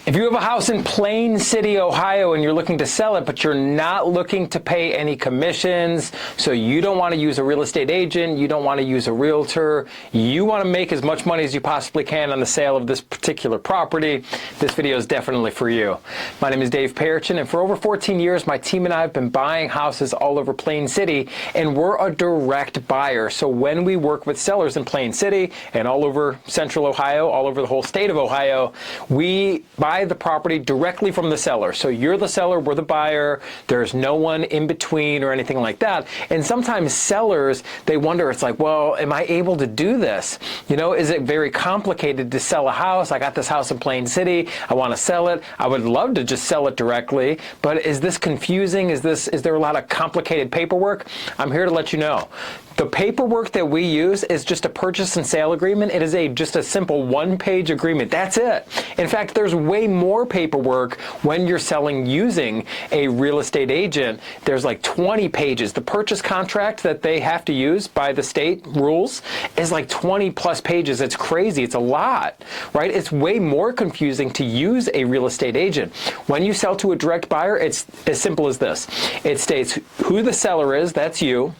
If you have a house in Plain City, Ohio, and you're looking to sell it, but you're not looking to pay any commissions, so you don't want to use a real estate agent, you don't want to use a realtor, you want to make as much money as you possibly can on the sale of this particular property, this video is definitely for you. My name is Dave Perichin, and for over 14 years, my team and I have been buying houses all over Plain City, and we're a direct buyer. So when we work with sellers in Plain City and all over Central Ohio, all over the whole state of Ohio, we buy the property directly from the seller. So you're the seller, we're the buyer, there's no one in between or anything like that. And sometimes sellers, they wonder, it's like, well, am I able to do this? You know, is it very complicated to sell a house? I got this house in Plain City, I want to sell it. I would love to just sell it directly, but is this confusing? Is there a lot of complicated paperwork? I'm here to let you know. The paperwork that we use is just a purchase and sale agreement. It is just a simple one-page agreement. That's it. In fact, there's way more paperwork when you're selling using a real estate agent. There's like 20 pages. The purchase contract that they have to use by the state rules is like 20 plus pages. It's crazy. It's a lot, right? It's way more confusing to use a real estate agent. When you sell to a direct buyer, it's as simple as this. It states who the seller is, that's you.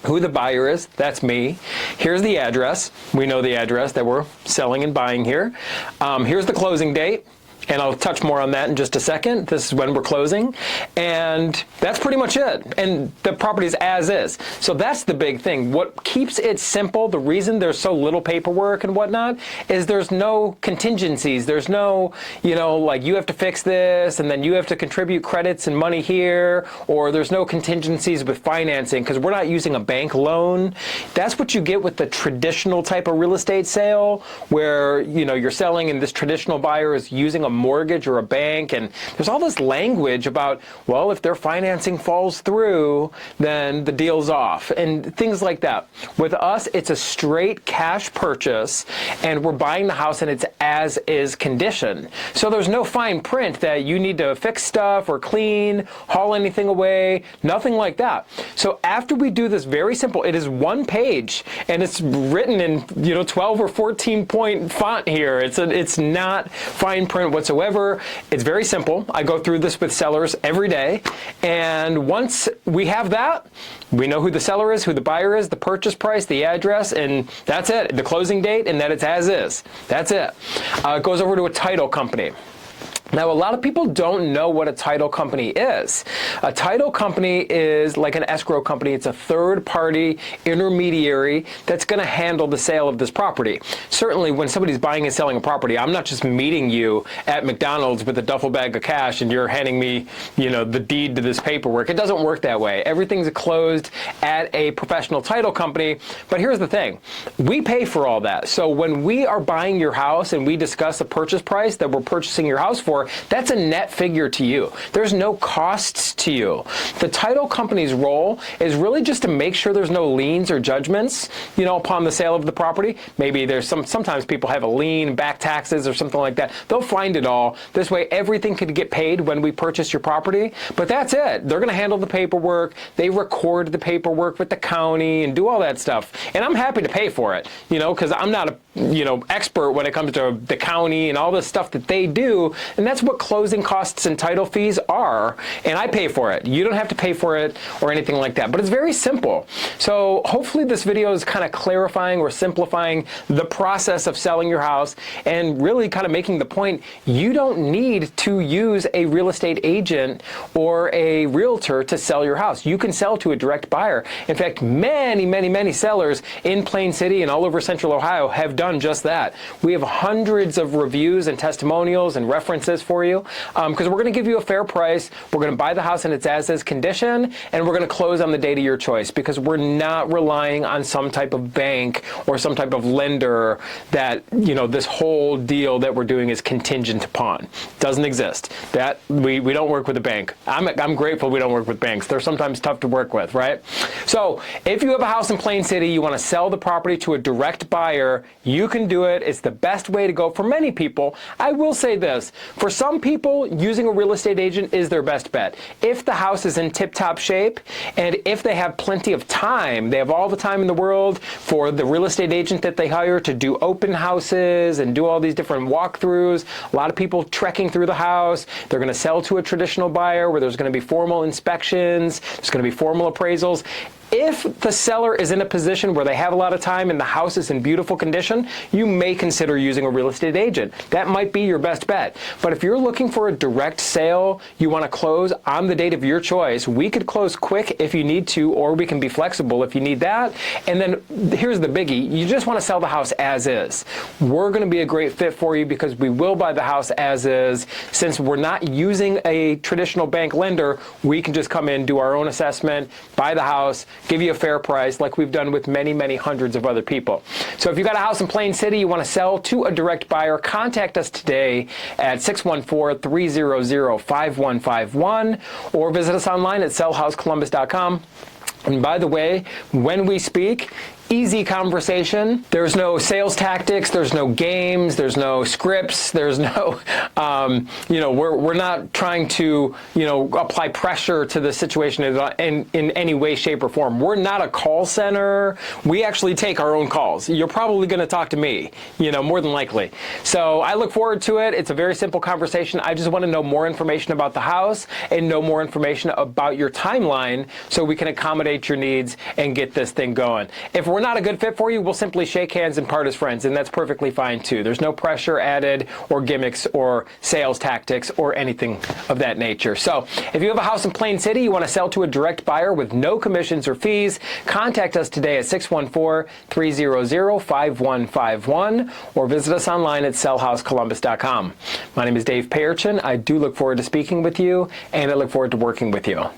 Who the buyer is, that's me. Here's the address. We know the address that we're selling and buying here. Here's the closing date. And I'll touch more on that in just a second. This is when we're closing. And that's pretty much it. And the property's as is. So that's the big thing. What keeps it simple, the reason there's so little paperwork and whatnot, is there's no contingencies. There's no, like you have to fix this and then you have to contribute credits and money here, or there's no contingencies with financing because we're not using a bank loan. That's what you get with the traditional type of real estate sale where, you're selling and this traditional buyer is using a mortgage or a bank, and there's all this language about, well, if their financing falls through, then the deal's off, and things like that. With us, it's a straight cash purchase, and we're buying the house and it's as is condition. So there's no fine print that you need to fix stuff or clean, haul anything away, nothing like that. So after we do this very simple, it is one page, and it's written in 12 or 14 point font here. It's not fine print whatsoever. It's very simple. I go through this with sellers every day, and once we have that, we know who the seller is, who the buyer is, the purchase price, the address, and that's it. The closing date, and that it's as is. That's it. It goes over to a title company. Now, a lot of people don't know what a title company is. A title company is like an escrow company. It's a third-party intermediary that's going to handle the sale of this property. Certainly, when somebody's buying and selling a property, I'm not just meeting you at McDonald's with a duffel bag of cash and you're handing me, the deed to this paperwork. It doesn't work that way. Everything's closed at a professional title company. But here's the thing. We pay for all that. So when we are buying your house and we discuss a purchase price that we're purchasing your house for, that's a net figure to you. There's no costs to you. The title company's role is really just to make sure there's no liens or judgments, upon the sale of the property. Maybe there's sometimes people have a lien, back taxes or something like that. They'll find it all. This way everything could get paid when we purchase your property, but that's it. They're going to handle the paperwork. They record the paperwork with the county and do all that stuff. And I'm happy to pay for it, because I'm not a expert when it comes to the county and all this stuff that they do. And that's what closing costs and title fees are, and I pay for it. You don't have to pay for it or anything like that, but it's very simple. So hopefully this video is kind of clarifying or simplifying the process of selling your house and really kind of making the point you don't need to use a real estate agent or a realtor to sell your house. You can sell to a direct buyer. In fact, many sellers in Plain City and all over Central Ohio have done just that. We have hundreds of reviews and testimonials and references for you because we're going to give you a fair price. We're going to buy the house in its as-is condition, and we're going to close on the date of your choice because we're not relying on some type of bank or some type of lender that, this whole deal that we're doing is contingent upon. Doesn't exist. That we don't work with a bank. I'm grateful we don't work with banks. They're sometimes tough to work with, right? So if you have a house in Plain City, you want to sell the property to a direct buyer, you can do it. It's the best way to go for many people. I will say this, for For some people, using a real estate agent is their best bet. If the house is in tip-top shape and if they have plenty of time, they have all the time in the world for the real estate agent that they hire to do open houses and do all these different walkthroughs. A lot of people trekking through the house. They're going to sell to a traditional buyer where there's going to be formal inspections, there's going to be formal appraisals. If the seller is in a position where they have a lot of time and the house is in beautiful condition, you may consider using a real estate agent. That might be your best bet. But if you're looking for a direct sale, you want to close on the date of your choice, we could close quick if you need to, or we can be flexible if you need that. And then here's the biggie. You just want to sell the house as is. We're going to be a great fit for you because we will buy the house as is. Since we're not using a traditional bank lender, we can just come in, do our own assessment, buy the house, give you a fair price like we've done with many, many hundreds of other people. So if you've got a house in Plain City, you want to sell to a direct buyer, contact us today at 614-300-5151 or visit us online at sellhousecolumbus.com. And by the way, when we speak, easy conversation. There's no sales tactics. There's no games. There's no scripts. There's no, we're not trying to, apply pressure to the situation in any way, shape, or form. We're not a call center. We actually take our own calls. You're probably going to talk to me, more than likely. So I look forward to it. It's a very simple conversation. I just want to know more information about the house and know more information about your timeline so we can accommodate your needs and get this thing going. If we're not a good fit for you, we'll simply shake hands and part as friends, and that's perfectly fine too. There's no pressure added or gimmicks or sales tactics or anything of that nature. So if you have a house in Plain City, you want to sell to a direct buyer with no commissions or fees, contact us today at 614-300-5151 or visit us online at sellhousecolumbus.com. My name is Dave Payerchin. I do look forward to speaking with you, and I look forward to working with you.